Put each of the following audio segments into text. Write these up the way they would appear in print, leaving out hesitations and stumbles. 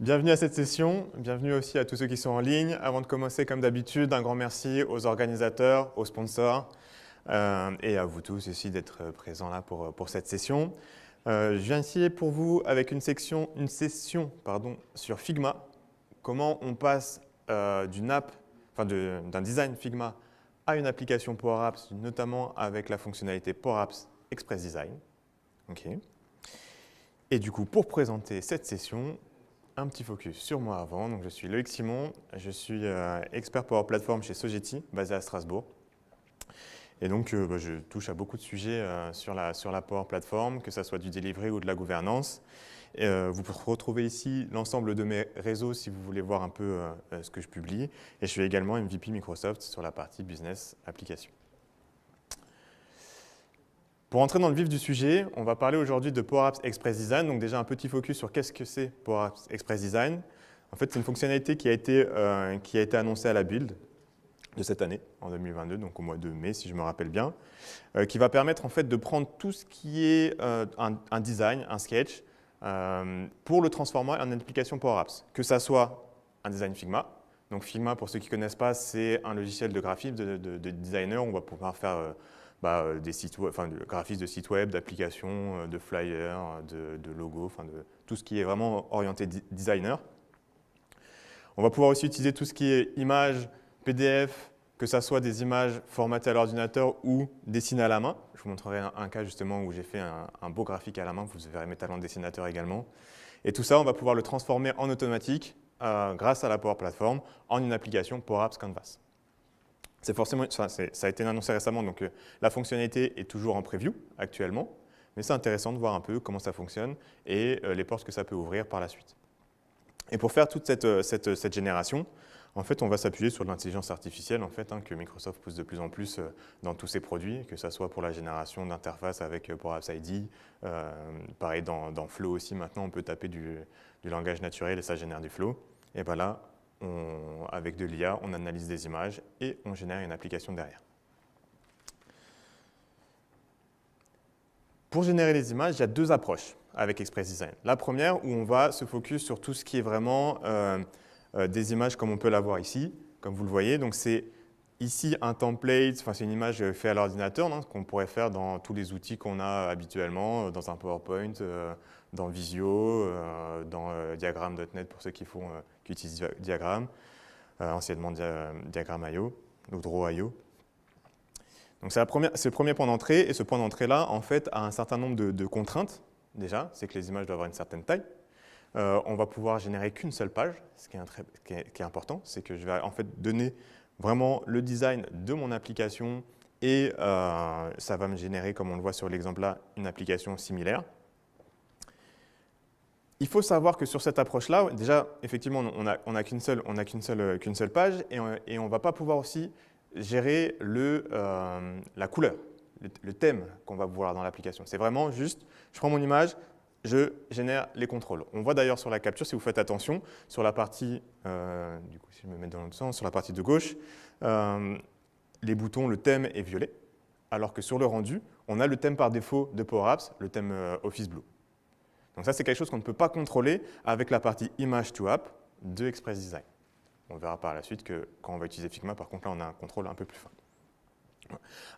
Bienvenue à cette session, bienvenue aussi à tous ceux qui sont en ligne. Avant de commencer, comme d'habitude, un grand merci aux organisateurs, aux sponsors et à vous tous aussi d'être présents là pour cette session. Je viens ici pour vous avec une session sur Figma. Comment on passe d'un design Figma à une application Power Apps, notamment avec la fonctionnalité Power Apps Express Design. Okay. Et du coup, pour présenter cette session, un petit focus sur moi avant. Donc, je suis Loïc Simon, je suis expert Power Platform chez Sogeti, basé à Strasbourg. Et donc, je touche à beaucoup de sujets sur la Power Platform, que ce soit du delivery ou de la gouvernance. Vous pouvez retrouver ici l'ensemble de mes réseaux si vous voulez voir un peu ce que je publie. Et je suis également MVP Microsoft sur la partie Business Application. Pour entrer dans le vif du sujet, on va parler aujourd'hui de Power Apps Express Design. Donc déjà un petit focus sur qu'est-ce que c'est Power Apps Express Design. En fait, c'est une fonctionnalité qui a été annoncée à la build de cette année, en 2022, donc au mois de mai, si je me rappelle bien, qui va permettre en fait de prendre tout ce qui est un design, un sketch, pour le transformer en une application Power Apps. Que ça soit un design Figma. Donc Figma, pour ceux qui ne connaissent pas, c'est un logiciel de graphisme de designer. On va pouvoir faire des sites web, graphisme de sites web, d'applications, de flyers, de logos, de tout ce qui est vraiment orienté designer. On va pouvoir aussi utiliser tout ce qui est images, PDF, que ce soit des images formatées à l'ordinateur ou dessinées à la main. Je vous montrerai un cas justement où j'ai fait un beau graphique à la main. Vous verrez mes talents de dessinateur également. Et tout ça, on va pouvoir le transformer en automatique grâce à la Power Platform en une application Power Apps Canvas. Ça a été annoncé récemment, donc la fonctionnalité est toujours en preview actuellement, mais c'est intéressant de voir un peu comment ça fonctionne et les portes que ça peut ouvrir par la suite. Et pour faire toute cette génération, en fait, on va s'appuyer sur l'intelligence artificielle que Microsoft pousse de plus en plus dans tous ses produits, que ce soit pour la génération d'interfaces avec Power Apps ID. Pareil, dans Flow aussi, maintenant, on peut taper du langage naturel et ça génère du Flow. Et bien là, avec de l'IA, on analyse des images et on génère une application derrière. Pour générer les images, il y a deux approches avec Express Design. La première, où on va se focus sur tout ce qui est vraiment des images comme on peut l'avoir ici, comme vous le voyez. Donc c'est ici un template, c'est une image faite à l'ordinateur, qu'on pourrait faire dans tous les outils qu'on a habituellement, dans un PowerPoint, dans Visio, dans Diagram.net pour ceux qui utilisent Diagram, anciennement Diagram.io ou Draw.io. Donc c'est le premier point d'entrée, et ce point d'entrée-là, en fait, a un certain nombre de contraintes, déjà, c'est que les images doivent avoir une certaine taille. On va pouvoir générer qu'une seule page, ce qui est important, c'est que je vais en fait donner vraiment le design de mon application et ça va me générer, comme on le voit sur l'exemple là, une application similaire. Il faut savoir que sur cette approche-là, déjà, effectivement, on n'a qu'une seule page et on ne va pas pouvoir aussi gérer la couleur, le thème qu'on va voir dans l'application. C'est vraiment juste, je prends mon image, je génère les contrôles. On voit d'ailleurs sur la capture, si vous faites attention, sur la partie, du coup, si je me mets dans l'autre sens, sur la partie de gauche, les boutons, le thème est violet, alors que sur le rendu, on a le thème par défaut de Power Apps, le thème Office Blue. Donc ça, c'est quelque chose qu'on ne peut pas contrôler avec la partie Image to App de Express Design. On verra par la suite que quand on va utiliser Figma, par contre, là, on a un contrôle un peu plus fin.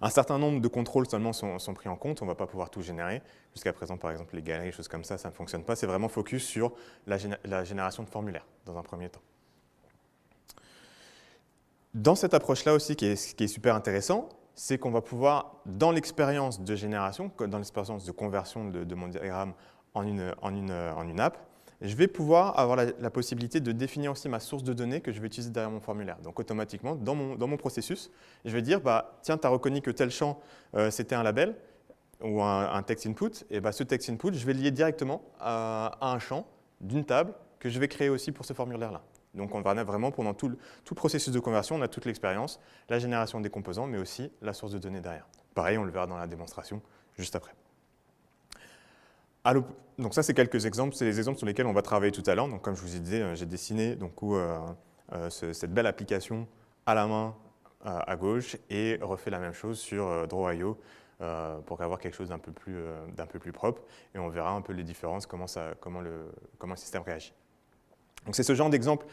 Un certain nombre de contrôles seulement sont pris en compte, on ne va pas pouvoir tout générer. Jusqu'à présent, par exemple, les galeries, choses comme ça ne fonctionne pas. C'est vraiment focus sur la génération de formulaires, dans un premier temps. Dans cette approche-là aussi, qui est super intéressant, c'est qu'on va pouvoir, dans l'expérience de génération, dans l'expérience de conversion de mon diagramme en une app, je vais pouvoir avoir la possibilité de définir aussi ma source de données que je vais utiliser derrière mon formulaire. Donc automatiquement, dans mon processus, je vais dire, tiens, tu as reconnu que tel champ, c'était un label ou un text input, et ce text input, je vais le lier directement à un champ d'une table que je vais créer aussi pour ce formulaire-là. Donc on va vraiment, pendant tout le processus de conversion, on a toute l'expérience, la génération des composants, mais aussi la source de données derrière. Pareil, on le verra dans la démonstration juste après. Donc ça, c'est quelques exemples, c'est les exemples sur lesquels on va travailler tout à l'heure. Donc comme je vous ai dit, j'ai dessiné cette belle application à la main à gauche et refait la même chose sur Draw.io pour avoir quelque chose d'un peu plus propre. Et on verra un peu les différences, comment le système réagit. Donc c'est ce genre d'exemple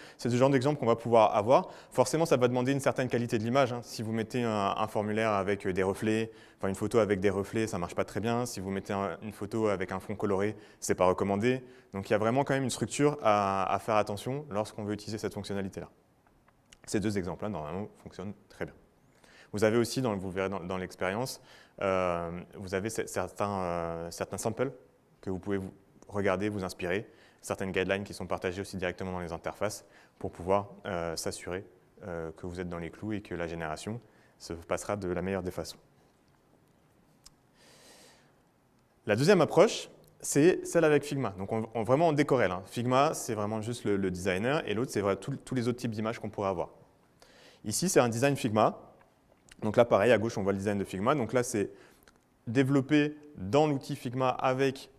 qu'on va pouvoir avoir. Forcément, ça va demander une certaine qualité de l'image. Si vous mettez un formulaire avec des reflets, enfin une photo avec des reflets, ça ne marche pas très bien. Si vous mettez une photo avec un fond coloré, ce n'est pas recommandé. Donc il y a vraiment quand même une structure à faire attention lorsqu'on veut utiliser cette fonctionnalité-là. Ces deux exemples-là, normalement, fonctionnent très bien. Vous avez aussi, vous verrez dans l'expérience, vous avez certains samples que vous pouvez regarder, vous inspirer, certaines guidelines qui sont partagées aussi directement dans les interfaces pour pouvoir s'assurer que vous êtes dans les clous et que la génération se passera de la meilleure des façons. La deuxième approche, c'est celle avec Figma. Donc vraiment en décorel. Figma, c'est vraiment juste le designer, et l'autre, c'est tous les autres types d'images qu'on pourrait avoir. Ici, c'est un design Figma. Donc là, pareil, à gauche, on voit le design de Figma. Donc là, c'est développé dans l'outil Figma avec,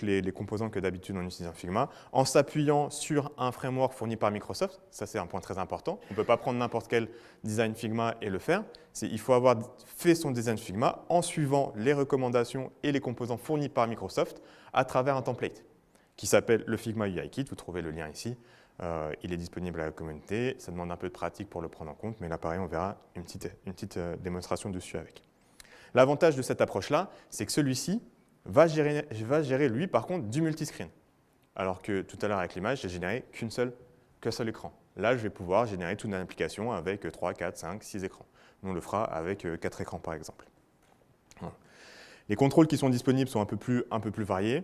les composants que d'habitude on utilise en Figma, en s'appuyant sur un framework fourni par Microsoft. Ça, c'est un point très important. On ne peut pas prendre n'importe quel design Figma et le faire. Il faut avoir fait son design Figma en suivant les recommandations et les composants fournis par Microsoft à travers un template qui s'appelle le Figma UI Kit. Vous trouvez le lien ici. Il est disponible à la communauté. Ça demande un peu de pratique pour le prendre en compte, mais là, pareil, on verra une petite démonstration dessus avec. L'avantage de cette approche-là, c'est que celui-ci va gérer, lui, par contre, du multiscreen. Alors que tout à l'heure, avec l'image, j'ai généré qu'un seul écran. Là, je vais pouvoir générer toute une application avec 3, 4, 5, 6 écrans. On le fera avec 4 écrans, par exemple. Voilà. Les contrôles qui sont disponibles sont un peu plus variés.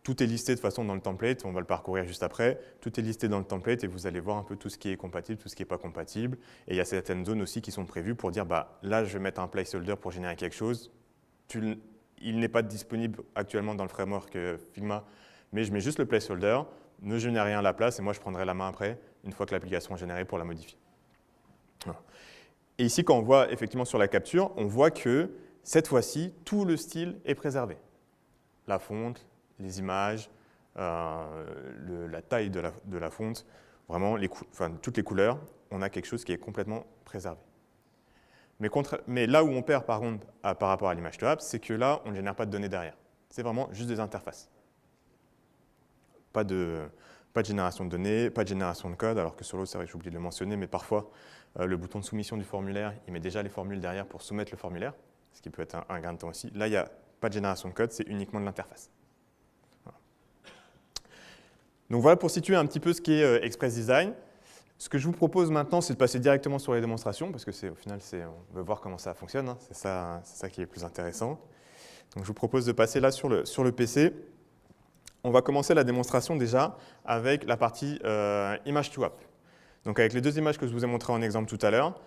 Tout est listé de façon dans le template, on va le parcourir juste après. Tout est listé dans le template et vous allez voir un peu tout ce qui est compatible, tout ce qui n'est pas compatible. Et il y a certaines zones aussi qui sont prévues pour dire, là, je vais mettre un placeholder pour générer quelque chose. Il n'est pas disponible actuellement dans le framework Figma, mais je mets juste le placeholder, ne génère rien à la place et moi, je prendrai la main après, une fois que l'application est générée pour la modifier. Voilà. Et ici, quand on voit effectivement sur la capture, on voit que cette fois-ci, tout le style est préservé. La fonte, les images, la taille de la fonte, vraiment toutes les couleurs, on a quelque chose qui est complètement préservé. Mais là où on perd par contre par rapport à l'image to apps, c'est que là, on ne génère pas de données derrière. C'est vraiment juste des interfaces. Pas de génération de données, pas de génération de code, alors que sur l'autre, c'est vrai que j'ai oublié de le mentionner, mais parfois, le bouton de soumission du formulaire, il met déjà les formules derrière pour soumettre le formulaire, ce qui peut être un gain de temps aussi. Là, il n'y a pas de génération de code, c'est uniquement de l'interface. Donc voilà pour situer un petit peu ce qu'est Express Design. Ce que je vous propose maintenant, c'est de passer directement sur les démonstrations, parce que au final, on veut voir comment ça fonctionne, hein. C'est ça qui est le plus intéressant. Donc je vous propose de passer là sur le PC. On va commencer la démonstration déjà avec la partie Image to App. Donc avec les deux images que je vous ai montrées en exemple tout à l'heure,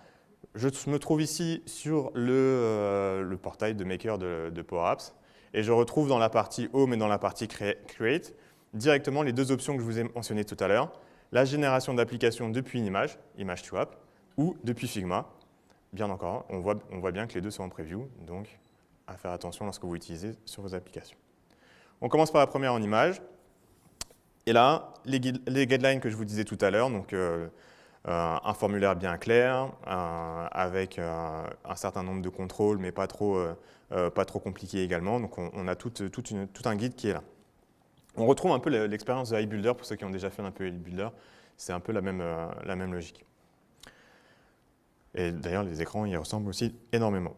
je me trouve ici sur le portail de Maker de Power Apps, et je retrouve dans la partie Home et dans la partie Create directement les deux options que je vous ai mentionnées tout à l'heure, la génération d'applications depuis une image to app, ou depuis Figma. Bien encore, on voit bien que les deux sont en preview, donc à faire attention lorsque vous utilisez sur vos applications. On commence par la première en image. Et là, les guidelines que je vous disais tout à l'heure, donc un formulaire bien clair, avec un certain nombre de contrôles, mais pas trop compliqué également. Donc on a tout un guide qui est là. On retrouve un peu l'expérience de iBuilder pour ceux qui ont déjà fait un peu iBuilder. C'est un peu la même logique. Et d'ailleurs, les écrans y ressemblent aussi énormément.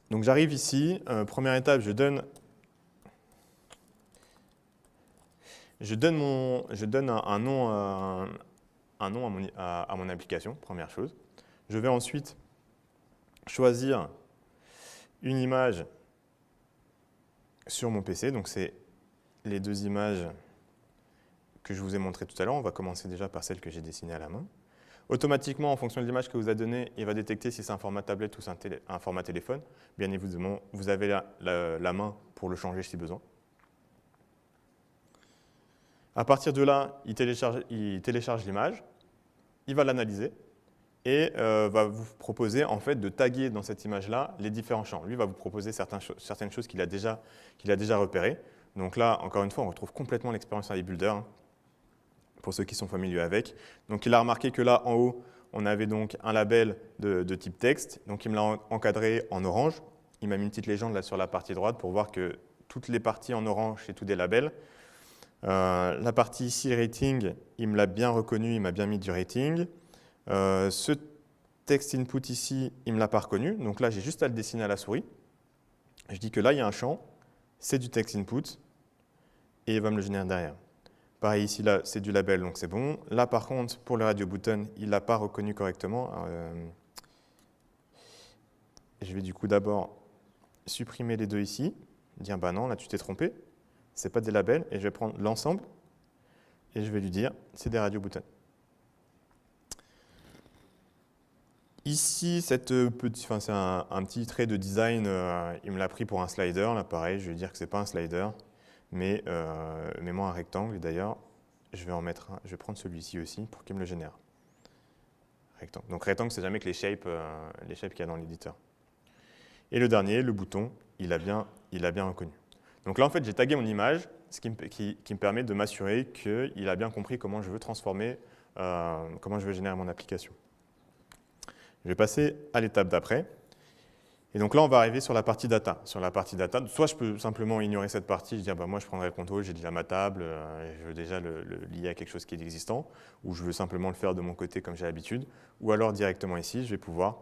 Donc j'arrive ici. Première étape, je donne un nom à mon application, première chose. Je vais ensuite choisir une image sur mon PC. Donc c'est les deux images que je vous ai montrées tout à l'heure. On va commencer déjà par celle que j'ai dessinée à la main. Automatiquement, en fonction de l'image que vous a donnée, il va détecter si c'est un format tablette ou un format téléphone. Bien évidemment, vous avez la main pour le changer si besoin. À partir de là, il télécharge l'image, il va l'analyser et va vous proposer en fait de taguer dans cette image-là les différents champs. Lui va vous proposer certaines choses qu'il a déjà repérées. Donc là, encore une fois, on retrouve complètement l'expérience iBuilder, hein, pour ceux qui sont familiers avec. Donc il a remarqué que là, en haut, on avait donc un label de type texte. Donc il me l'a encadré en orange. Il m'a mis une petite légende là sur la partie droite pour voir que toutes les parties en orange, c'est tous des labels. La partie ici, rating, il me l'a bien reconnu, il m'a bien mis du rating. Ce text input ici, il ne me l'a pas reconnu. Donc là, j'ai juste à le dessiner à la souris. Je dis que là, il y a un champ, c'est du text input, et il va me le générer derrière. Pareil, ici, là, c'est du label, donc c'est bon. Là, par contre, pour le radio button, il ne l'a pas reconnu correctement. Je vais du coup d'abord supprimer les deux ici, dire bah non, là tu t'es trompé, c'est pas des labels, et je vais prendre l'ensemble et je vais lui dire c'est des radio buttons. Ici, c'est un petit trait de design, il me l'a pris pour un slider, là pareil, je vais dire que c'est pas un slider, mais mets-moi un rectangle, et d'ailleurs, je vais prendre celui-ci aussi pour qu'il me le génère. Rectangle. Donc rectangle, c'est jamais que les shapes qu'il y a dans l'éditeur. Et le dernier, le bouton, il a bien reconnu. Donc là, en fait, j'ai tagué mon image, ce qui me permet de m'assurer qu'il a bien compris comment je veux transformer, comment je veux générer mon application. Je vais passer à l'étape d'après. Et donc là, on va arriver sur la partie data. Sur la partie data, soit je peux simplement ignorer cette partie, je dis bah, moi je prendrai le contrôle, j'ai déjà ma table, je veux déjà le lier à quelque chose qui est existant, ou je veux simplement le faire de mon côté comme j'ai l'habitude, ou alors directement ici, je vais pouvoir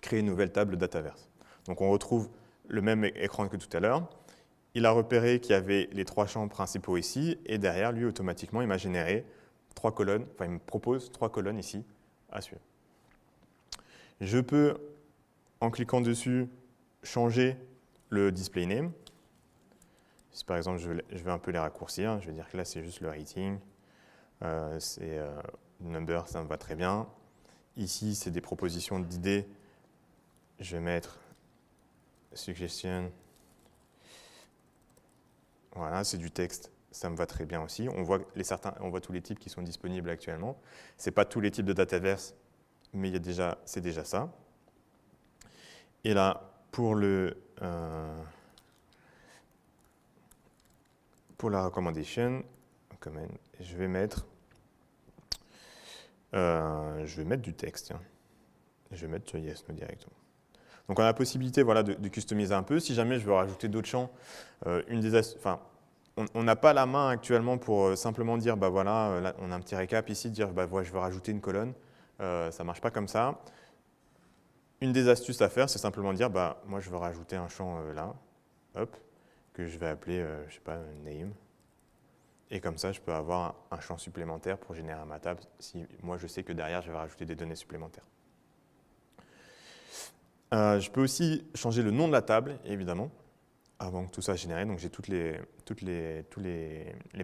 créer une nouvelle table Dataverse. Donc on retrouve le même écran que tout à l'heure. Il a repéré qu'il y avait les 3 champs principaux ici, et derrière, lui, automatiquement, il m'a généré 3 colonnes, enfin, il me propose 3 colonnes ici à suivre. Je peux, en cliquant dessus, changer le display name. Si par exemple, je vais un peu les raccourcir, je vais dire que là, c'est juste le rating, c'est number, ça me va très bien. Ici, c'est des propositions d'idées. Je vais mettre suggestion. Voilà, c'est du texte, ça me va très bien aussi. On voit tous les types qui sont disponibles actuellement. Ce n'est pas tous les types de Dataverse, mais c'est déjà ça. Et là, pour la recommendation, je vais mettre du texte. Je vais mettre yes, no directement. Donc on a la possibilité de customiser un peu. Si jamais je veux rajouter d'autres champs, on n'a pas la main actuellement pour simplement dire, bah voilà, là, on a un petit récap ici, dire bah, je veux rajouter une colonne. Ça ne marche pas comme ça. Une des astuces à faire, c'est simplement dire, bah, moi je veux rajouter un champ là, hop, que je vais appeler, je sais pas, name. Et comme ça, je peux avoir un champ supplémentaire pour générer ma table si moi je sais que derrière, je vais rajouter des données supplémentaires. Je peux aussi changer le nom de la table, évidemment, avant que tout ça soit généré. Donc j'ai tous les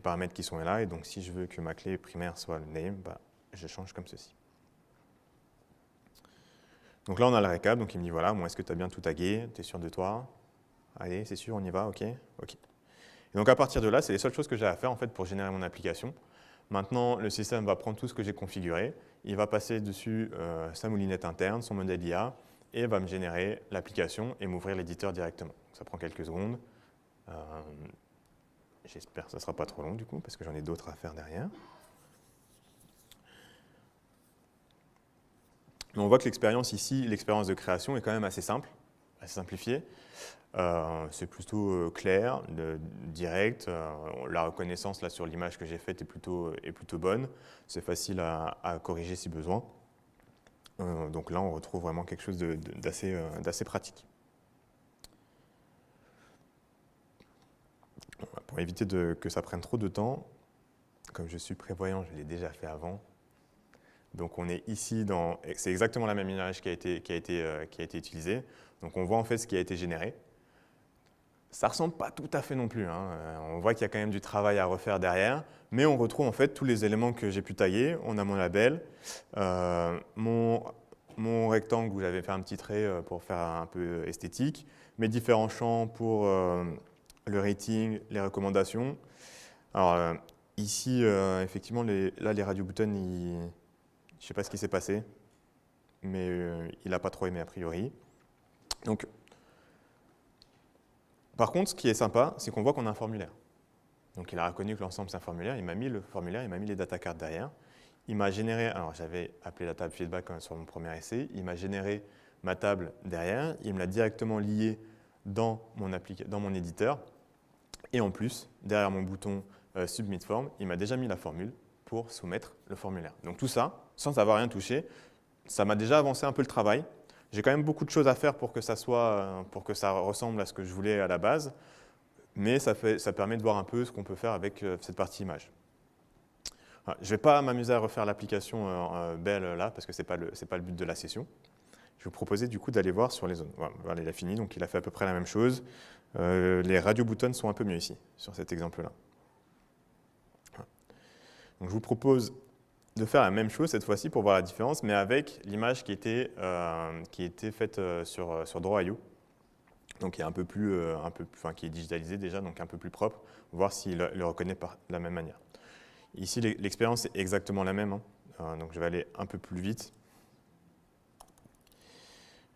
paramètres qui sont là. Et donc si je veux que ma clé primaire soit le name, bah, je change comme ceci. Donc là, on a le récap. Donc il me dit, voilà, est-ce que tu as bien tout tagué? Tu es sûr de toi? Allez, c'est sûr, on y va, OK. OK. Et donc à partir de là, c'est les seules choses que j'ai à faire en fait, pour générer mon application. Maintenant, le système va prendre tout ce que j'ai configuré. Il va passer dessus sa moulinette interne, son modèle IA, et va me générer l'application et m'ouvrir l'éditeur directement. Ça prend quelques secondes. J'espère que ça ne sera pas trop long du coup, parce que j'en ai d'autres à faire derrière. Mais on voit que l'expérience ici, l'expérience de création est quand même assez simple, assez simplifiée. C'est plutôt clair, direct. La reconnaissance là, sur l'image que j'ai faite est plutôt bonne. C'est facile à corriger si besoin. Donc là, on retrouve vraiment quelque chose d'assez pratique. Pour éviter que ça prenne trop de temps, comme je suis prévoyant, je l'ai déjà fait avant. Donc on est ici c'est exactement la même image qui a été utilisée. Donc on voit en fait ce qui a été généré. Ça ne ressemble pas tout à fait non plus. On voit qu'il y a quand même du travail à refaire derrière, mais on retrouve en fait tous les éléments que j'ai pu tailler. On a mon label, mon rectangle où j'avais fait un petit trait pour faire un peu esthétique, mes différents champs pour le rating, les recommandations. Alors ici, effectivement, les radio buttons, je ne sais pas ce qui s'est passé, mais il n'a pas trop aimé a priori. Donc, par contre, ce qui est sympa, c'est qu'on voit qu'on a un formulaire. Donc il a reconnu que l'ensemble c'est un formulaire, il m'a mis le formulaire, il m'a mis les data cards derrière. Il m'a généré, alors j'avais appelé la table feedback sur mon premier essai, il m'a généré ma table derrière, il me l'a directement liée dans mon éditeur. Et en plus, derrière mon bouton Submit Form, il m'a déjà mis la formule pour soumettre le formulaire. Donc tout ça, sans avoir rien touché, ça m'a déjà avancé un peu le travail. J'ai quand même beaucoup de choses à faire pour que ça ressemble à ce que je voulais à la base, mais ça permet de voir un peu ce qu'on peut faire avec cette partie image. Voilà, je ne vais pas m'amuser à refaire l'application Belle là, parce que ce n'est pas le but de la session. Je vais vous proposer du coup d'aller voir sur les zones. Voilà, il a fini, donc il a fait à peu près la même chose. Les radio buttons sont un peu mieux ici, sur cet exemple-là. Voilà. Donc je vous propose de faire la même chose cette fois-ci pour voir la différence, mais avec l'image qui était faite sur Draw.io, donc qui est qui est digitalisée déjà, donc un peu plus propre, voir s'il le reconnaît de la même manière. Ici, l'expérience est exactement la même, hein. Donc je vais aller un peu plus vite.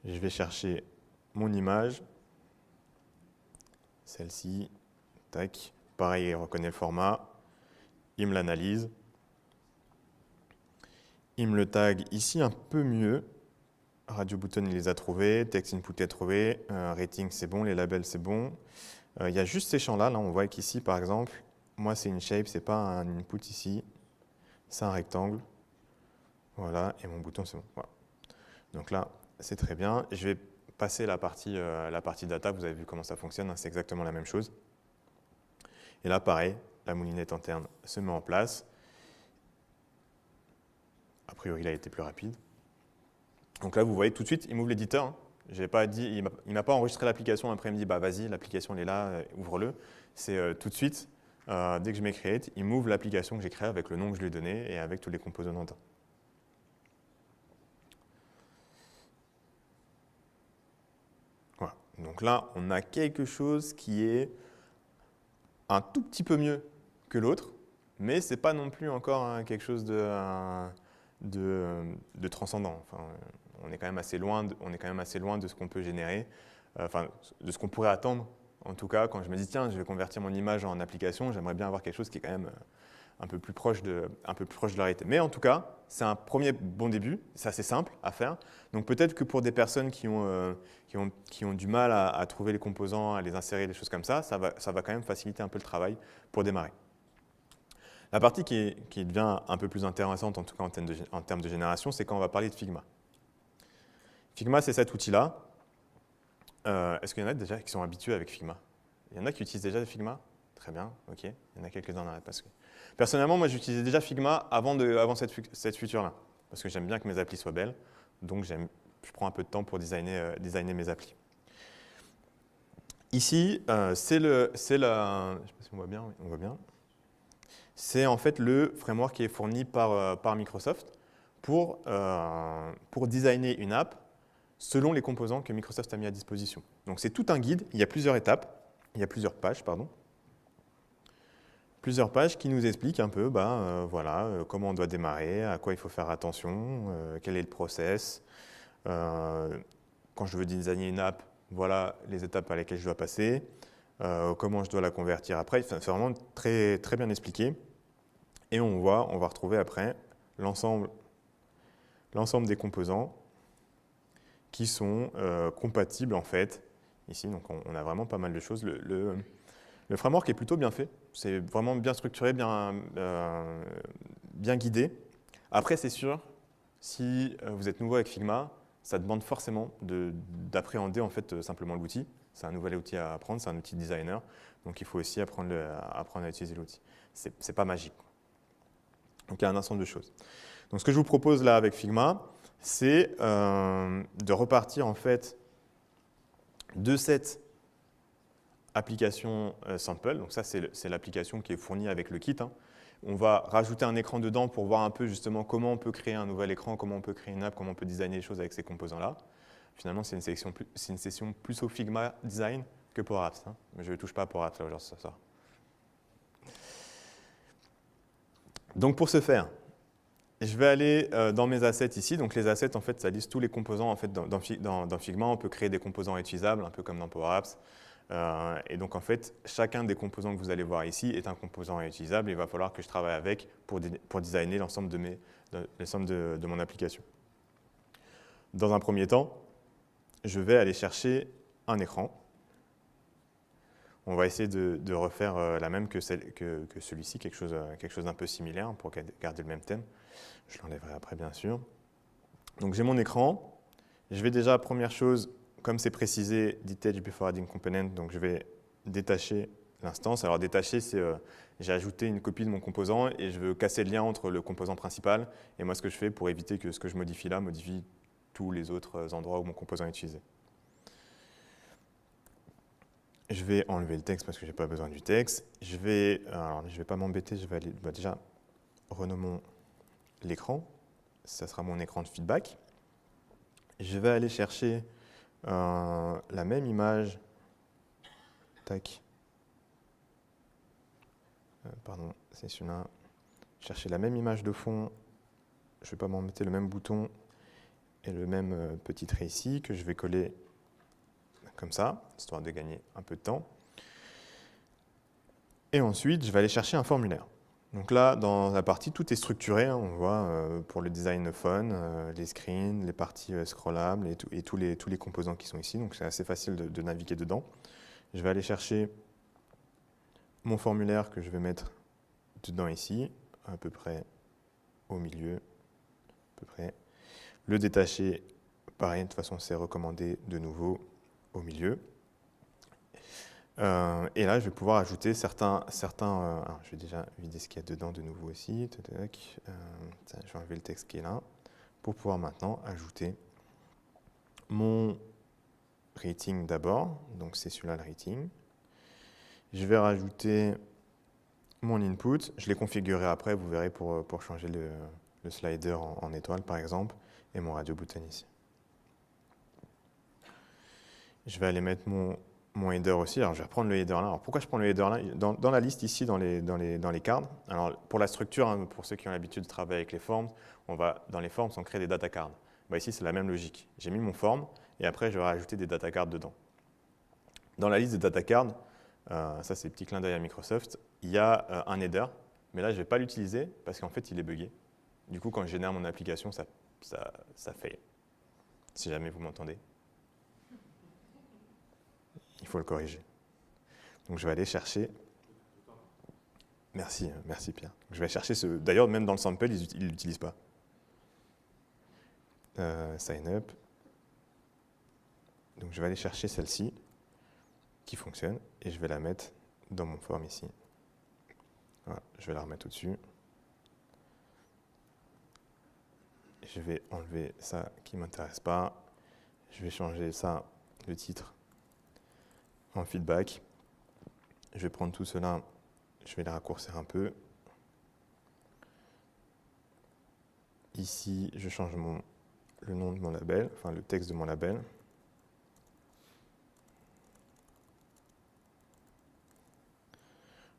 Je vais chercher mon image, celle-ci, tac, pareil, il reconnaît le format, il me l'analyse. Il me le tag ici un peu mieux. Radio button, il les a trouvés. Text input est trouvé. Rating, c'est bon. Les labels, c'est bon. Il y a juste ces champs-là. Là, on voit qu'ici, par exemple, moi, c'est une shape, c'est pas un input ici. C'est un rectangle. Voilà. Et mon bouton, c'est bon. Voilà. Donc là, c'est très bien. Je vais passer la partie data. Vous avez vu comment ça fonctionne, hein. C'est exactement la même chose. Et là, pareil, la moulinette interne se met en place. A priori, il a été plus rapide. Donc là, vous voyez tout de suite, il m'ouvre l'éditeur. Hein. J'ai pas dit, il ne m'a pas enregistré l'application, après il me dit, bah, vas-y, l'application elle est là, ouvre-le. C'est tout de suite, dès que je mets Create, il m'ouvre l'application que j'ai créée avec le nom que je lui ai donné et avec tous les composants dedans. Voilà. Donc là, on a quelque chose qui est un tout petit peu mieux que l'autre, mais ce n'est pas non plus encore quelque chose de transcendant. Enfin, on est quand même assez loin de ce qu'on peut générer, enfin, de ce qu'on pourrait attendre. En tout cas, quand je me dis, tiens, je vais convertir mon image en application, j'aimerais bien avoir quelque chose qui est quand même un peu plus proche de la réalité. Mais en tout cas, c'est un premier bon début, c'est assez simple à faire. Donc peut-être que pour des personnes qui ont du mal à trouver les composants, à les insérer, des choses comme ça va quand même faciliter un peu le travail pour démarrer. La partie qui devient un peu plus intéressante, en tout cas en termes de génération, c'est quand on va parler de Figma. Figma, c'est cet outil-là. Est-ce qu'il y en a déjà qui sont habitués avec Figma? Il y en a qui utilisent déjà Figma? Très bien, ok. Il y en a quelques-uns dans la parce que... Personnellement, moi, j'utilisais déjà Figma avant cette feature-là, parce que j'aime bien que mes applis soient belles, donc je prends un peu de temps pour designer mes applis. Ici, c'est la... Je ne sais pas si on voit bien, oui, on voit bien. C'est en fait le framework qui est fourni par Microsoft pour designer une app selon les composants que Microsoft a mis à disposition. Donc c'est tout un guide, il y a plusieurs étapes, il y a plusieurs pages, pardon. Plusieurs pages qui nous expliquent un peu voilà, comment on doit démarrer, à quoi il faut faire attention, quel est le process. Quand je veux designer une app, voilà les étapes par lesquelles je dois passer, comment je dois la convertir après. C'est vraiment très, très bien expliqué. Et on va retrouver après l'ensemble des composants qui sont compatibles en fait. Ici, donc on a vraiment pas mal de choses. Le framework est plutôt bien fait. C'est vraiment bien structuré, bien guidé. Après, c'est sûr, si vous êtes nouveau avec Figma, ça demande forcément d'appréhender en fait simplement l'outil. C'est un nouvel outil à apprendre, c'est un outil de designer. Donc il faut aussi apprendre à utiliser l'outil. C'est pas magique. Donc il y a un ensemble de choses. Donc ce que je vous propose là avec Figma, c'est de repartir en fait de cette application sample. Donc ça, c'est l'application qui est fournie avec le kit. Hein. On va rajouter un écran dedans pour voir un peu justement comment on peut créer un nouvel écran, comment on peut créer une app, comment on peut designer les choses avec ces composants-là. Finalement, c'est une session plus au Figma Design que Power Apps. Hein. Mais je ne touche pas à Power Apps là aujourd'hui, ce soir. Donc pour ce faire, je vais aller dans mes assets ici. Donc les assets, en fait, ça liste tous les composants en fait, dans Figma. On peut créer des composants réutilisables, un peu comme dans Power Apps. Et donc, en fait, chacun des composants que vous allez voir ici est un composant réutilisable. Il va falloir que je travaille avec pour designer l'ensemble de mon application. Dans un premier temps, je vais aller chercher un écran. On va essayer de refaire la même que celui-ci, quelque chose d'un peu similaire pour garder le même thème. Je l'enlèverai après, bien sûr. Donc j'ai mon écran. Je vais déjà, première chose, comme c'est précisé, detach before adding component, donc je vais détacher l'instance. Alors détacher, c'est j'ai ajouté une copie de mon composant et je veux casser le lien entre le composant principal. Et moi, ce que je fais pour éviter que ce que je modifie là modifie tous les autres endroits où mon composant est utilisé. Je vais enlever le texte parce que je n'ai pas besoin du texte. Je vais pas m'embêter, je vais aller déjà renommons l'écran. Ça sera mon écran de feedback. Je vais aller chercher la même image. Tac. Pardon, c'est celui-là. Chercher la même image de fond. Je ne vais pas m'embêter, le même bouton et le même petit trait ici que je vais coller comme ça, histoire de gagner un peu de temps. Et ensuite, je vais aller chercher un formulaire. Donc là, dans la partie, tout est structuré. Hein, on voit pour le design phone, les screens, les parties scrollables et tous les composants qui sont ici. Donc c'est assez facile de naviguer dedans. Je vais aller chercher mon formulaire que je vais mettre dedans ici, à peu près au milieu, à peu près. Le détacher, pareil, de toute façon c'est recommandé de nouveau au milieu. Et là, je vais pouvoir ajouter certains alors, je vais déjà vider ce qu'il y a dedans de nouveau aussi. Je vais enlever le texte qui est là pour pouvoir maintenant ajouter mon rating d'abord. Donc c'est celui-là le rating. Je vais rajouter mon input. Je l'ai configuré après, vous verrez, pour changer le slider en étoile par exemple, et mon radio button ici. Je vais aller mettre mon header aussi. Alors, je vais reprendre le header là. Alors, pourquoi je prends le header là? Dans la liste ici, dans les cards, alors pour la structure, hein, pour ceux qui ont l'habitude de travailler avec les forms, dans les forms, on crée des data cards. Bah, ici, c'est la même logique. J'ai mis mon form et après, je vais rajouter des data cards dedans. Dans la liste des data cards, ça c'est le petit clin d'œil à Microsoft, il y a un header, mais là, je ne vais pas l'utiliser parce qu'en fait, il est buggé. Du coup, quand je génère mon application, ça fail. Si jamais vous m'entendez. Il faut le corriger. Donc je vais aller chercher. Merci Pierre. Je vais chercher ce. D'ailleurs, même dans le sample, ils ne l'utilisent pas. Sign up. Donc je vais aller chercher celle-ci qui fonctionne et je vais la mettre dans mon form ici. Voilà, je vais la remettre au-dessus. Je vais enlever ça qui ne m'intéresse pas. Je vais changer ça, le titre, en feedback. Je vais prendre tout cela, je vais les raccourcir un peu. Ici, je change le nom de mon label, enfin le texte de mon label.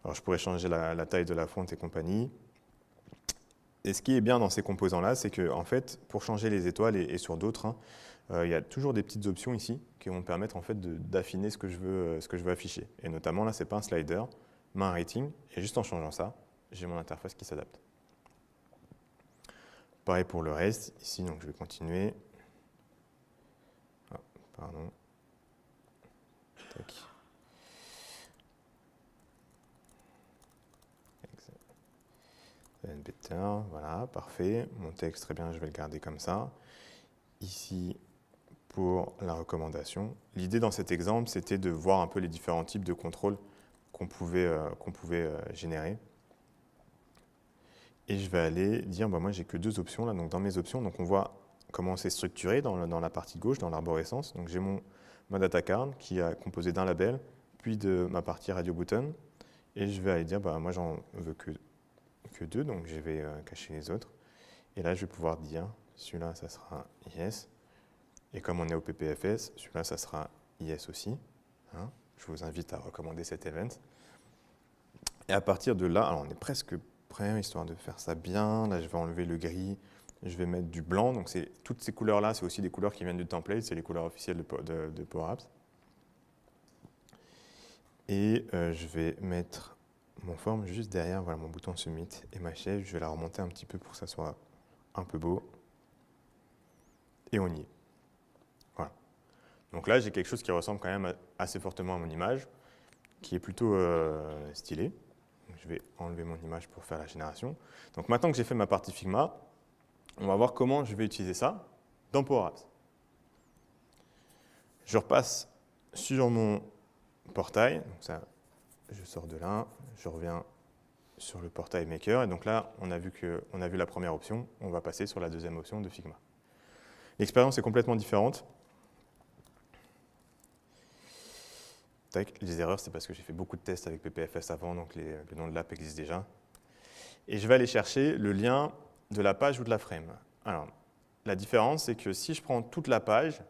Alors je pourrais changer la taille de la font et compagnie. Et ce qui est bien dans ces composants-là, c'est que en fait, pour changer les étoiles et sur d'autres, hein, il y a toujours des petites options ici qui vont me permettre en fait d'affiner ce que je veux afficher. Et notamment là, c'est pas un slider, mais un rating. Et juste en changeant ça, j'ai mon interface qui s'adapte. Pareil pour le reste. Ici, donc je vais continuer. Ah, pardon. Tac. Better, voilà, parfait. Mon texte, très bien, je vais le garder comme ça. Ici, pour la recommandation. L'idée dans cet exemple, c'était de voir un peu les différents types de contrôles qu'on pouvait générer. Et je vais aller dire, bah, moi j'ai que deux options là. Donc dans mes options, donc on voit comment c'est structuré dans la partie gauche, dans l'arborescence. Donc j'ai ma data card qui est composée d'un label, puis de ma partie radio button. Et je vais aller dire, bah, moi j'en veux que deux, donc je vais cacher les autres. Et là, je vais pouvoir dire, celui-là, ça sera yes. Et comme on est au PPFS, celui-là, ça sera yes aussi. Hein, je vous invite à recommander cet event. Et à partir de là, alors on est presque prêt, histoire de faire ça bien. Là, je vais enlever le gris, je vais mettre du blanc. Donc, toutes ces couleurs-là, c'est aussi des couleurs qui viennent du template, c'est les couleurs officielles de Power Apps. Et je vais mettre mon form juste derrière, voilà, mon bouton submit et ma chaise. Je vais la remonter un petit peu pour que ça soit un peu beau. Et on y est. Voilà. Donc là, j'ai quelque chose qui ressemble quand même assez fortement à mon image. qui est plutôt stylé. Donc, je vais enlever mon image pour faire la génération. Donc maintenant que j'ai fait ma partie Figma, on va voir comment je vais utiliser ça dans Power Apps. Je repasse sur mon portail. Donc ça, je sors de là, je reviens sur le portail Maker. Et donc là, on a vu la première option. On va passer sur la deuxième option de Figma. L'expérience est complètement différente. Les erreurs, c'est parce que j'ai fait beaucoup de tests avec PPFS avant, donc le nom de l'app existe déjà. Et je vais aller chercher le lien de la page ou de la frame. Alors, la différence, c'est que si je prends toute la page,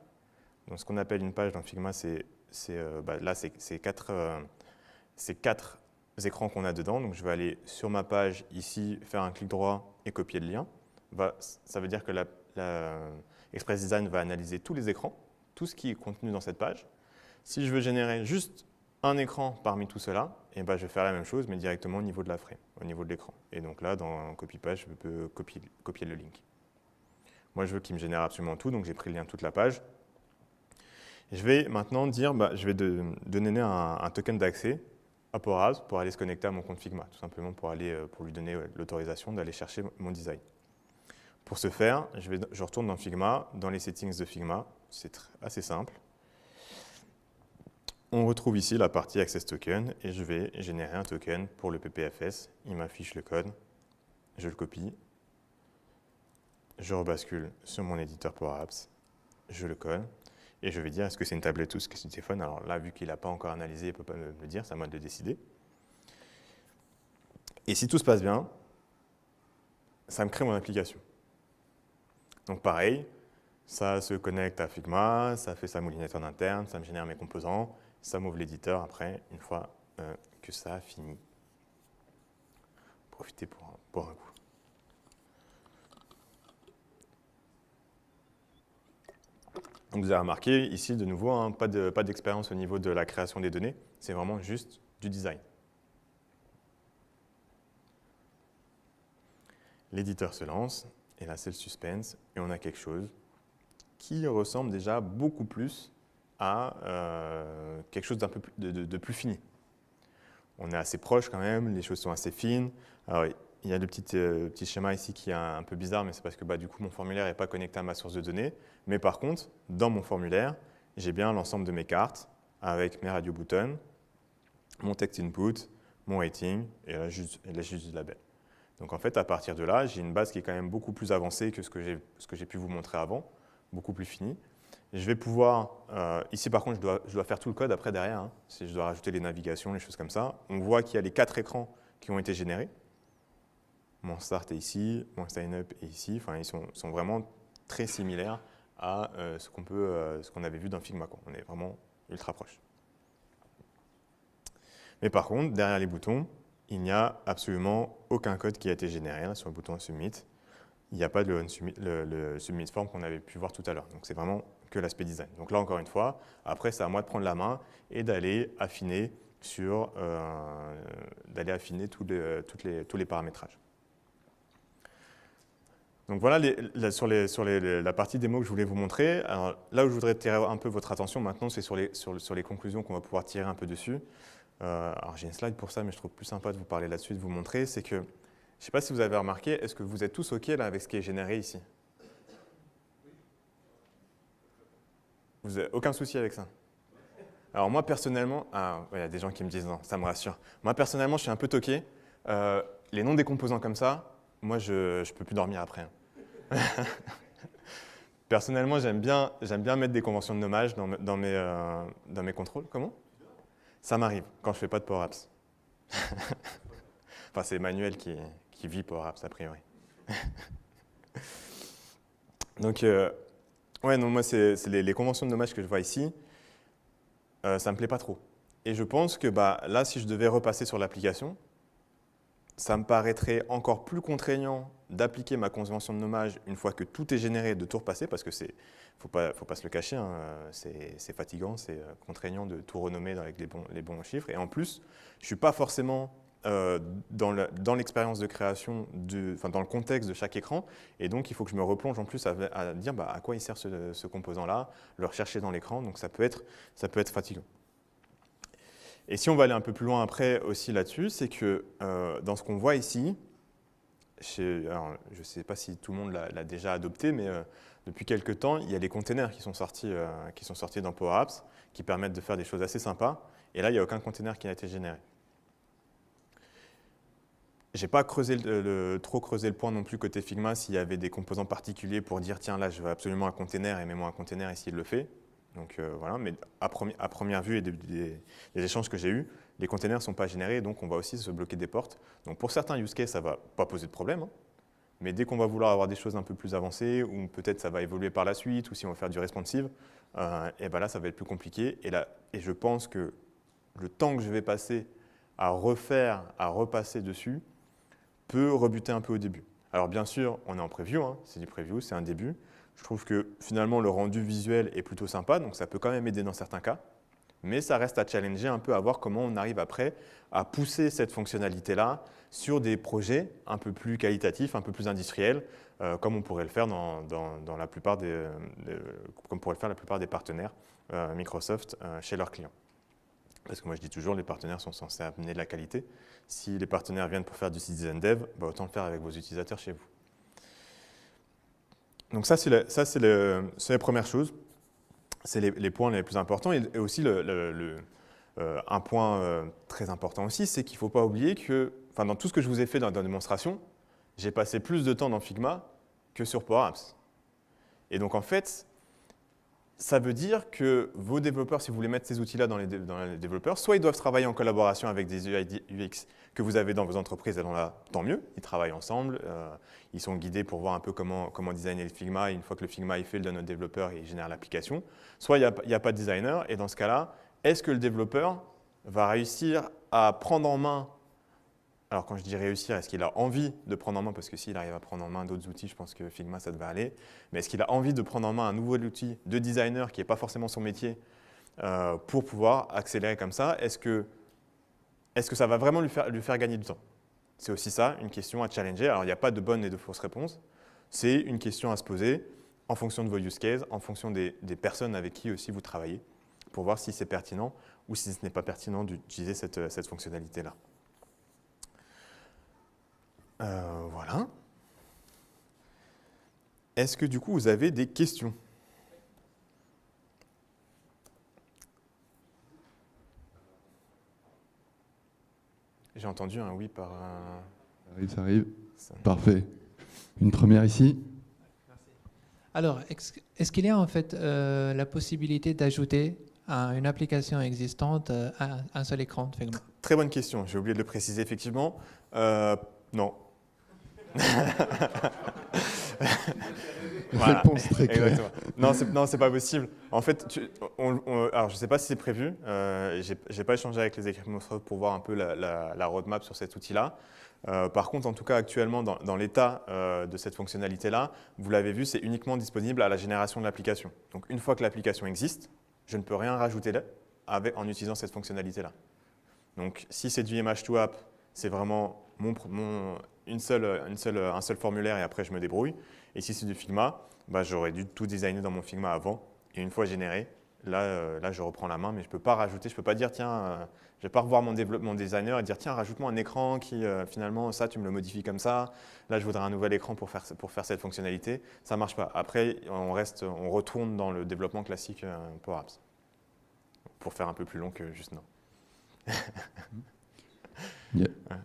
donc ce qu'on appelle une page dans Figma, c'est quatre écrans qu'on a dedans. Donc je vais aller sur ma page ici, faire un clic droit et copier le lien. Ça veut dire que Express Design va analyser tous les écrans, tout ce qui est contenu dans cette page. Si je veux générer juste un écran parmi tout cela, je vais faire la même chose, mais directement au niveau de la frame, au niveau de l'écran. Et donc là, dans Copy-Page, je peux copier le link. Moi, je veux qu'il me génère absolument tout, donc j'ai pris le lien de toute la page. Et je vais maintenant dire, je vais donner un token d'accès à Power Apps pour aller se connecter à mon compte Figma, tout simplement pour lui donner l'autorisation d'aller chercher mon design. Pour ce faire, je retourne dans Figma, dans les settings de Figma, c'est assez simple. On retrouve ici la partie Access Token et je vais générer un token pour le PPFS. Il m'affiche le code, je le copie, je rebascule sur mon éditeur Power Apps, je le colle et je vais dire est-ce que c'est une tablette ou est-ce que c'est un téléphone. Alors là, vu qu'il n'a pas encore analysé, il ne peut pas me le dire, c'est à moi de le décider. Et si tout se passe bien, ça me crée mon application. Donc pareil, ça se connecte à Figma, ça fait sa moulinette en interne, ça me génère mes composants, ça m'ouvre l'éditeur après, une fois que ça a fini. Profitez pour un coup. Donc vous avez remarqué ici de nouveau, pas d'expérience au niveau de la création des données, c'est vraiment juste du design. L'éditeur se lance, et là c'est le suspense, et on a quelque chose qui ressemble déjà beaucoup plus à quelque chose d'un peu de plus fini. On est assez proche quand même, les choses sont assez fines. Alors, il y a le petit schéma ici qui est un peu bizarre, mais c'est parce que du coup mon formulaire n'est pas connecté à ma source de données. Mais par contre, dans mon formulaire, j'ai bien l'ensemble de mes cartes avec mes radio buttons, mon text input, mon rating, et là juste du label. Donc en fait, à partir de là, j'ai une base qui est quand même beaucoup plus avancée que ce que j'ai pu vous montrer avant, beaucoup plus finie. Et je vais pouvoir, ici par contre, je dois faire tout le code après derrière, si je dois rajouter les navigations, les choses comme ça. On voit qu'il y a les 4 écrans qui ont été générés. Mon start est ici, mon sign up est ici. Enfin, ils sont vraiment très similaires à ce qu'on avait vu dans Figma. On est vraiment ultra proche. Mais par contre, derrière les boutons, il n'y a absolument aucun code qui a été généré. Là, sur le bouton Submit, il n'y a pas le Submit Form qu'on avait pu voir tout à l'heure. Donc, c'est vraiment que l'aspect design. Donc là, encore une fois, après, c'est à moi de prendre la main et d'aller affiner tous les paramétrages. Donc voilà sur la partie démo que je voulais vous montrer. Alors, là où je voudrais tirer un peu votre attention maintenant, c'est sur les conclusions qu'on va pouvoir tirer un peu dessus. Alors j'ai une slide pour ça, mais je trouve plus sympa de vous parler là-dessus, de vous montrer. C'est que, je ne sais pas si vous avez remarqué, est-ce que vous êtes tous OK là, avec ce qui est généré ici? Vous n'avez aucun souci avec ça? Alors moi personnellement, il y a des gens qui me disent non, ça me rassure. Moi personnellement, je suis un peu toqué. Les noms des composants comme ça, moi je ne peux plus dormir après. Personnellement, j'aime bien mettre des conventions de nommage dans mes contrôles. Comment? Ça m'arrive quand je ne fais pas de Power Apps. Enfin, c'est Emmanuel qui vit Power Apps a priori. Donc, moi, c'est les conventions de nommage que je vois ici. Ça ne me plaît pas trop. Et je pense que là, si je devais repasser sur l'application, ça me paraîtrait encore plus contraignant d'appliquer ma convention de nommage une fois que tout est généré, de tout repasser, parce que faut pas se le cacher, c'est fatigant, c'est contraignant de tout renommer avec les bons chiffres. Et en plus, je ne suis pas forcément dans l'expérience de création, dans le contexte de chaque écran, et donc il faut que je me replonge en plus à dire à quoi il sert ce composant-là, le rechercher dans l'écran, donc ça peut être fatigant. Et si on va aller un peu plus loin après aussi là-dessus, c'est que dans ce qu'on voit ici, alors, je ne sais pas si tout le monde l'a déjà adopté, mais depuis quelques temps, il y a les containers qui sont sortis dans Power Apps, qui permettent de faire des choses assez sympas. Et là, il n'y a aucun container qui a été généré. Je n'ai pas trop creusé le point non plus côté Figma s'il y avait des composants particuliers pour dire tiens là je veux absolument un container et mets-moi un container et s'il le fait. Donc voilà, mais à première vue et des échanges que j'ai eus, les containers ne sont pas générés, donc on va aussi se bloquer des portes. Donc pour certains use cases, ça ne va pas poser de problème, hein. Mais dès qu'on va vouloir avoir des choses un peu plus avancées, ou peut-être ça va évoluer par la suite, ou si on va faire du responsive, et ben là ça va être plus compliqué. Et je pense que le temps que je vais passer à repasser dessus, peut rebuter un peu au début. Alors bien sûr, on est en preview, hein, c'est du preview, c'est un début. Je trouve que finalement le rendu visuel est plutôt sympa, donc ça peut quand même aider dans certains cas. Mais ça reste à challenger un peu, à voir comment on arrive après à pousser cette fonctionnalité-là sur des projets un peu plus qualitatifs, un peu plus industriels, comme on pourrait le faire dans la plupart comme pourrait le faire la plupart des partenaires Microsoft chez leurs clients. Parce que moi je dis toujours, les partenaires sont censés amener de la qualité. Si les partenaires viennent pour faire du citizen dev, bah autant le faire avec vos utilisateurs chez vous. Donc ça, c'est la première chose. C'est les points les plus importants. Et aussi, un point très important aussi, c'est qu'il ne faut pas oublier que, dans tout ce que je vous ai fait dans la démonstration, j'ai passé plus de temps dans Figma que sur Power Apps. Et donc, en fait, ça veut dire que vos développeurs, si vous voulez mettre ces outils-là dans les développeurs, soit ils doivent travailler en collaboration avec des UI UX que vous avez dans vos entreprises, et là, tant mieux, ils travaillent ensemble, ils sont guidés pour voir un peu comment designer le Figma, et une fois que le Figma est fait, il donne au développeur et il génère l'application. Soit il n'y a pas de designer, et dans ce cas-là, est-ce que le développeur va réussir à prendre en main, alors quand je dis réussir, est-ce qu'il a envie de prendre en main, parce que s'il arrive à prendre en main d'autres outils, je pense que Figma, ça devrait aller, mais est-ce qu'il a envie de prendre en main un nouvel outil de designer qui n'est pas forcément son métier pour pouvoir accélérer comme ça? Est-ce que ça va vraiment lui faire gagner du temps? C'est aussi ça, une question à challenger. Alors, il n'y a pas de bonne et de fausse réponse. C'est une question à se poser en fonction de vos use cases, en fonction des personnes avec qui aussi vous travaillez, pour voir si c'est pertinent ou si ce n'est pas pertinent d'utiliser cette fonctionnalité-là. Voilà. Est-ce que du coup, vous avez des questions? J'ai entendu un oui par un... Ça arrive. Parfait. Une première ici. Merci. Alors, est-ce qu'il y a en fait la possibilité d'ajouter à une application existante un seul écran de Figma? Très bonne question, j'ai oublié de le préciser effectivement. Non. Voilà. Réponse très claire. Non, c'est pas possible. En fait, alors je ne sais pas si c'est prévu. J'ai pas échangé avec les équipes Microsoft pour voir un peu la roadmap sur cet outil-là. Par contre, en tout cas, actuellement, dans l'état de cette fonctionnalité-là, vous l'avez vu, c'est uniquement disponible à la génération de l'application. Donc, une fois que l'application existe, je ne peux rien rajouter là en utilisant cette fonctionnalité-là. Donc, si c'est du MH2 App, c'est vraiment un seul formulaire et après je me débrouille. Et si c'est du Figma, bah, j'aurais dû tout designer dans mon Figma avant. Et une fois généré, là je reprends la main, mais je ne peux pas rajouter, je ne peux pas dire tiens, je ne vais pas revoir mon designer et dire tiens, rajoute-moi un écran qui finalement ça tu me le modifies comme ça. Là je voudrais un nouvel écran pour faire cette fonctionnalité. Ça ne marche pas. Après on retourne dans le développement classique Power Apps. Pour faire un peu plus long que juste non. Yeah. Ouais.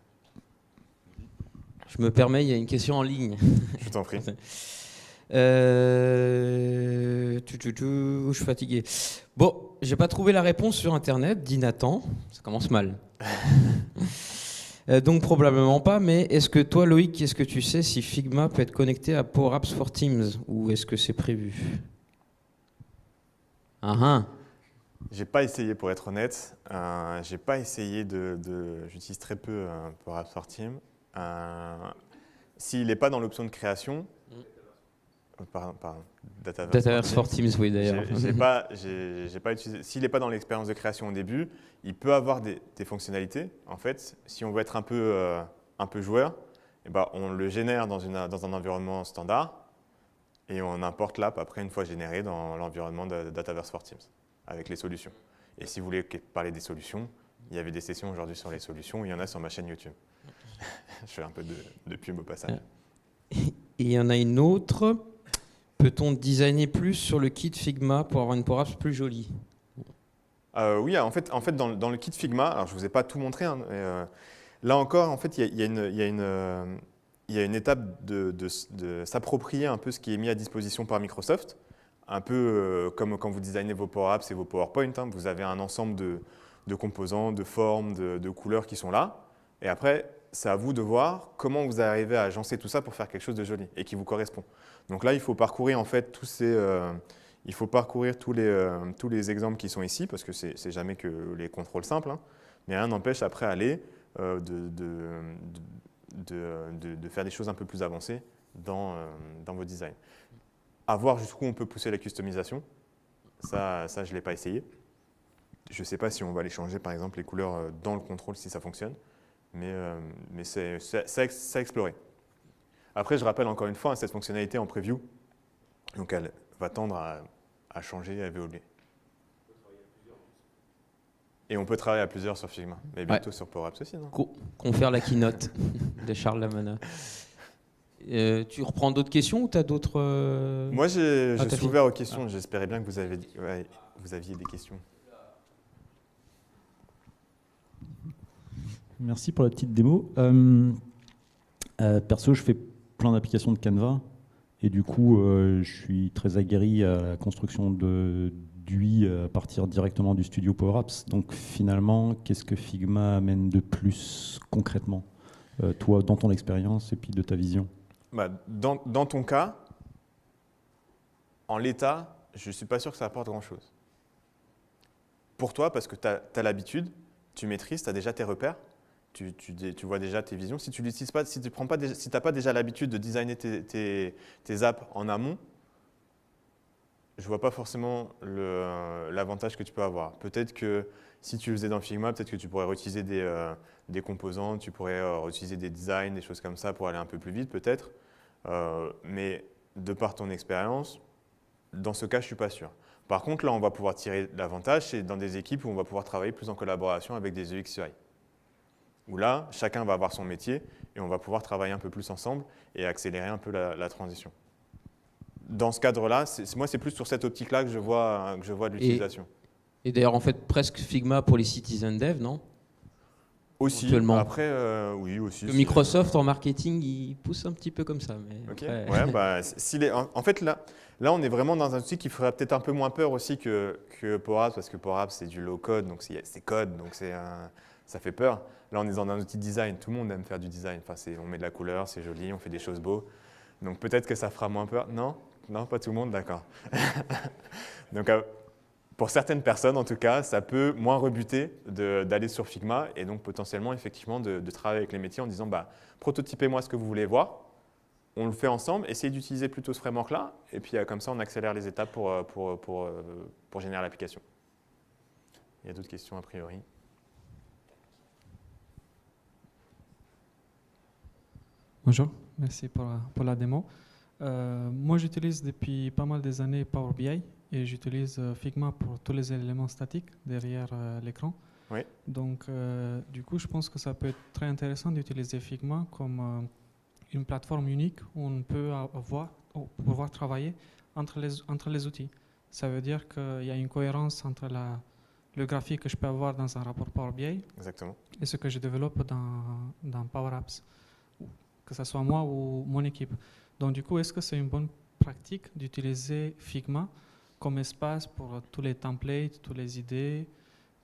Je me permets, il y a une question en ligne. Je t'en prie. Je suis fatigué. Bon, j'ai pas trouvé la réponse sur Internet, dit Nathan. Ça commence mal. Donc probablement pas, mais est-ce que toi, Loïc, est-ce que tu sais si Figma peut être connecté à Power Apps for Teams ou est-ce que c'est prévu? J'ai pas essayé pour être honnête. J'ai pas essayé j'utilise très peu Power Apps for Teams. S'il n'est pas dans l'option de création, pardon, Dataverse for Teams, oui d'ailleurs. J'ai pas utilisé. S'il n'est pas dans l'expérience de création au début, il peut avoir des fonctionnalités. En fait, si on veut être un peu joueur, eh ben, on le génère dans un environnement standard et on importe l'app après une fois généré dans l'environnement de Dataverse for Teams avec les solutions. Et si vous voulez parler des solutions, Il y avait des sessions aujourd'hui sur les solutions, il y en a sur ma chaîne YouTube. Je fais un peu de pub au passage. Et il y en a une autre. Peut-on designer plus sur le kit Figma pour avoir une Power Apps plus jolie? Oui, en fait dans le kit Figma, alors je ne vous ai pas tout montré, hein, mais, là encore, en fait, il y a une étape de s'approprier un peu ce qui est mis à disposition par Microsoft, un peu comme quand vous designez vos Power Apps et vos PowerPoint, hein, vous avez un ensemble de composants, de formes, de couleurs qui sont là, et après, c'est à vous de voir comment vous arrivez à agencer tout ça pour faire quelque chose de joli et qui vous correspond. Donc là, il faut parcourir en fait il faut parcourir tous les exemples qui sont ici, parce que c'est jamais que les contrôles simples, hein, mais rien n'empêche après aller de faire des choses un peu plus avancées dans vos designs. À voir jusqu'où on peut pousser la customisation, ça je ne l'ai pas essayé. Je ne sais pas si on va aller changer par exemple les couleurs dans le contrôle si ça fonctionne, mais c'est à explorer. Après, je rappelle encore une fois, cette fonctionnalité en preview, donc elle va tendre à changer, à évoluer. Et on peut travailler à plusieurs sur Figma, mais bientôt sur Power Apps aussi, non? Confère la keynote de Charles Lamana. Tu reprends d'autres questions ou tu as d'autres... Moi, je suis ouvert aux questions. J'espérais bien que vous aviez des questions. Merci pour la petite démo. Perso, je fais plein d'applications de Canva et du coup, je suis très aguerri à la construction d'UI à partir directement du studio Power Apps. Donc finalement, qu'est-ce que Figma amène de plus concrètement, toi, dans ton expérience et puis de ta vision? Dans ton cas, en l'état, je ne suis pas sûr que ça apporte grand-chose. Pour toi, parce que tu as l'habitude, tu maîtrises, tu as déjà tes repères, tu vois déjà tes visions. Si tu n'utilises pas, si tu n'as pas déjà l'habitude de designer tes apps en amont, je ne vois pas forcément l'avantage que tu peux avoir. Peut-être que si tu le faisais dans Figma, peut-être que tu pourrais réutiliser des composants, tu pourrais réutiliser des designs, des choses comme ça pour aller un peu plus vite peut-être. Mais de par ton expérience, dans ce cas, je ne suis pas sûr. Par contre, là, on va pouvoir tirer l'avantage, c'est dans des équipes où on va pouvoir travailler plus en collaboration avec des UX UI. Où là, chacun va avoir son métier et on va pouvoir travailler un peu plus ensemble et accélérer un peu la transition. Dans ce cadre-là, moi, c'est plus sur cette optique-là que je vois de l'utilisation. Et d'ailleurs, en fait, presque Figma pour les citizen dev, non? Aussi, après, oui, aussi. Microsoft, en marketing, il pousse un petit peu comme ça. Mais ok, ouais, en fait, là, on est vraiment dans un outil qui ferait peut-être un peu moins peur aussi que Power Apps, parce que Power Apps, c'est du low-code, donc c'est code, donc ça fait peur. Là, on est dans un outil design, tout le monde aime faire du design. Enfin, on met de la couleur, c'est joli, on fait des choses beaux. Donc peut-être que ça fera moins peur. Non, pas tout le monde, d'accord. Donc pour certaines personnes, en tout cas, ça peut moins rebuter d'aller sur Figma et donc potentiellement, effectivement, de travailler avec les métiers en disant prototypez-moi ce que vous voulez voir, on le fait ensemble, essayez d'utiliser plutôt ce framework-là, et puis comme ça, on accélère les étapes pour générer l'application. Il y a d'autres questions a priori? Bonjour, merci pour la démo. Moi, j'utilise depuis pas mal des années Power BI et j'utilise Figma pour tous les éléments statiques derrière l'écran. Oui. Donc, du coup, je pense que ça peut être très intéressant d'utiliser Figma comme une plateforme unique où on peut pouvoir travailler entre les outils. Ça veut dire qu'il y a une cohérence entre le graphique que je peux avoir dans un rapport Power BI. Exactement. Et ce que je développe dans Power Apps, que ce soit moi ou mon équipe. Donc du coup, est-ce que c'est une bonne pratique d'utiliser Figma comme espace pour tous les templates, toutes les idées,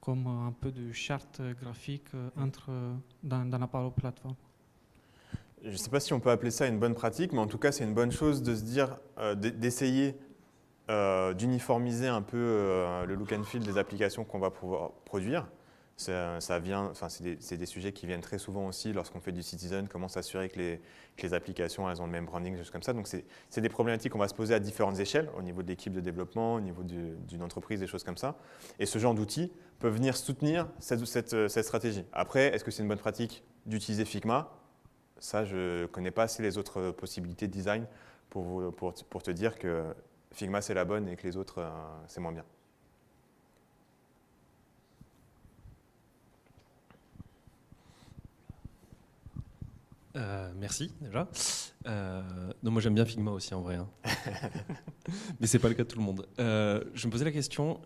comme un peu de charte graphique dans la Power Platform? Je ne sais pas si on peut appeler ça une bonne pratique, mais en tout cas, c'est une bonne chose de se dire, d'essayer d'uniformiser un peu le look and feel des applications qu'on va pouvoir produire. C'est des sujets qui viennent très souvent aussi lorsqu'on fait du citizen, comment s'assurer que les applications elles ont le même branding, des choses comme ça. Donc c'est des problématiques qu'on va se poser à différentes échelles, au niveau de l'équipe de développement, au niveau d'une entreprise, des choses comme ça. Et ce genre d'outils peuvent venir soutenir cette stratégie. Après, est-ce que c'est une bonne pratique d'utiliser Figma? Ça, je ne connais pas assez les autres possibilités de design pour te dire que Figma c'est la bonne et que les autres c'est moins bien. Merci déjà. Non, moi j'aime bien Figma aussi en vrai, hein. Mais c'est pas le cas de tout le monde. Je me posais la question,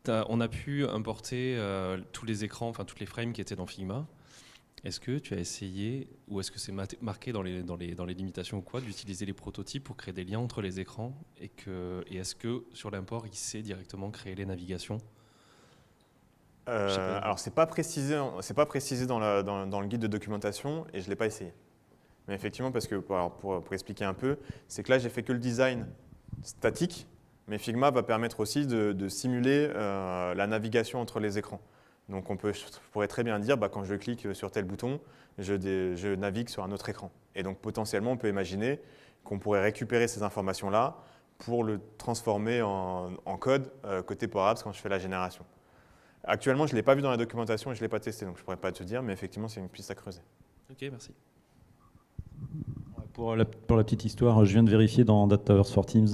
on a pu importer tous les écrans, enfin toutes les frames qui étaient dans Figma. Est-ce que tu as essayé, ou est-ce que c'est marqué dans les limitations ou quoi, d'utiliser les prototypes pour créer des liens entre les écrans et est-ce que sur l'import il sait directement créer les navigations? Alors, c'est pas précisé dans le guide de documentation et je l'ai pas essayé. Mais effectivement, parce que pour expliquer un peu, c'est que là, j'ai fait que le design statique, mais Figma va permettre aussi de simuler la navigation entre les écrans. Donc, je pourrais très bien dire, quand je clique sur tel bouton, je navigue sur un autre écran. Et donc, potentiellement, on peut imaginer qu'on pourrait récupérer ces informations-là pour le transformer en code côté Power Apps quand je fais la génération. Actuellement, je ne l'ai pas vu dans la documentation et je ne l'ai pas testé, donc je ne pourrais pas te dire, mais effectivement, c'est une piste à creuser. Ok, merci. Pour la petite histoire, je viens de vérifier dans Dataverse for Teams,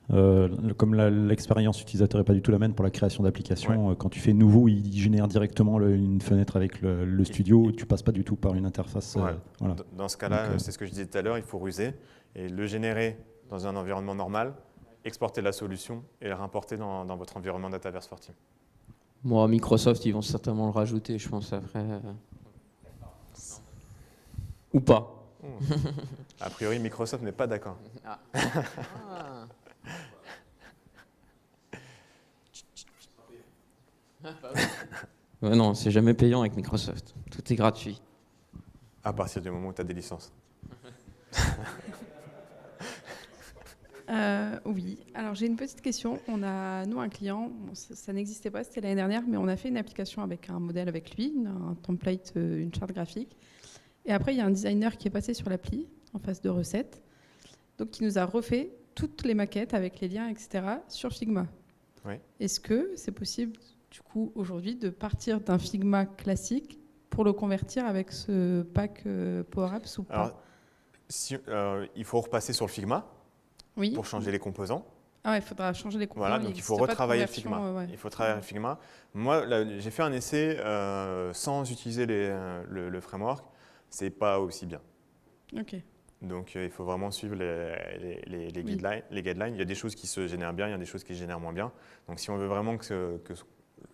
comme l'expérience utilisateur n'est pas du tout la même pour la création d'applications, quand tu fais nouveau, il génère directement une fenêtre avec le studio, tu ne passes pas du tout par une interface. Voilà. Dans ce cas-là, c'est ce que je disais tout à l'heure, il faut ruser et le générer dans un environnement normal, exporter la solution et le réimporter dans votre environnement Dataverse for Teams. Moi, Microsoft, ils vont certainement le rajouter, je pense, après. Ou pas. A priori, Microsoft n'est pas d'accord. Ah. Ouais, non, c'est jamais payant avec Microsoft. Tout est gratuit. À partir du moment où tu as des licences. Oui, alors j'ai une petite question. On a, nous, un client, ça n'existait pas, c'était l'année dernière, mais on a fait une application avec un modèle avec lui, un template, une charte graphique. Et après, il y a un designer qui est passé sur l'appli, en phase de recette, donc qui nous a refait toutes les maquettes avec les liens, etc., sur Figma. Oui. Est-ce que c'est possible, du coup, aujourd'hui, de partir d'un Figma classique pour le convertir avec ce pack Power Apps ou pas? Alors, il faut repasser sur le Figma. Oui. Pour changer les composants. Ah ouais, il faudra changer les composants. Voilà, donc il faut retravailler Figma. Il faut travailler Figma. Moi, j'ai fait un essai sans utiliser le framework. C'est pas aussi bien. Ok. Donc il faut vraiment suivre les guidelines. Il y a des choses qui se génèrent bien, il y a des choses qui se génèrent moins bien. Donc si on veut vraiment que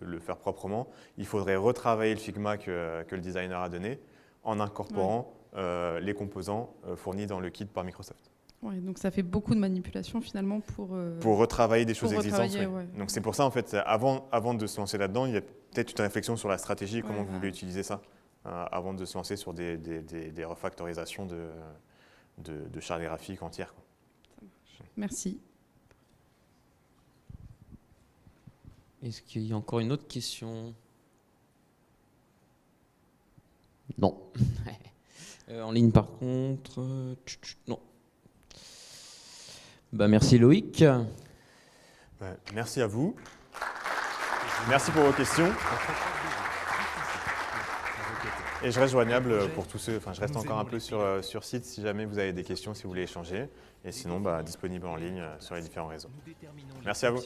le faire proprement, il faudrait retravailler le Figma que le designer a donné en incorporant les composants fournis dans le kit par Microsoft. Ouais, donc ça fait beaucoup de manipulation finalement pour retravailler des choses existantes. Oui. Ouais. Donc c'est pour ça en fait, avant de se lancer là-dedans, il y a peut-être une réflexion sur la stratégie, comment vous voulez utiliser ça, avant de se lancer sur des refactorisations de chartes graphiques entières. Quoi. Ça marche. Merci. Est-ce qu'il y a encore une autre question? Non. En ligne par contre, non. Merci Loïc. Merci à vous. Merci pour vos questions. Et je reste joignable pour tous ceux, je reste encore un peu sur site si jamais vous avez des questions, si vous voulez échanger. Et sinon, disponible en ligne sur les différents réseaux. Merci à vous.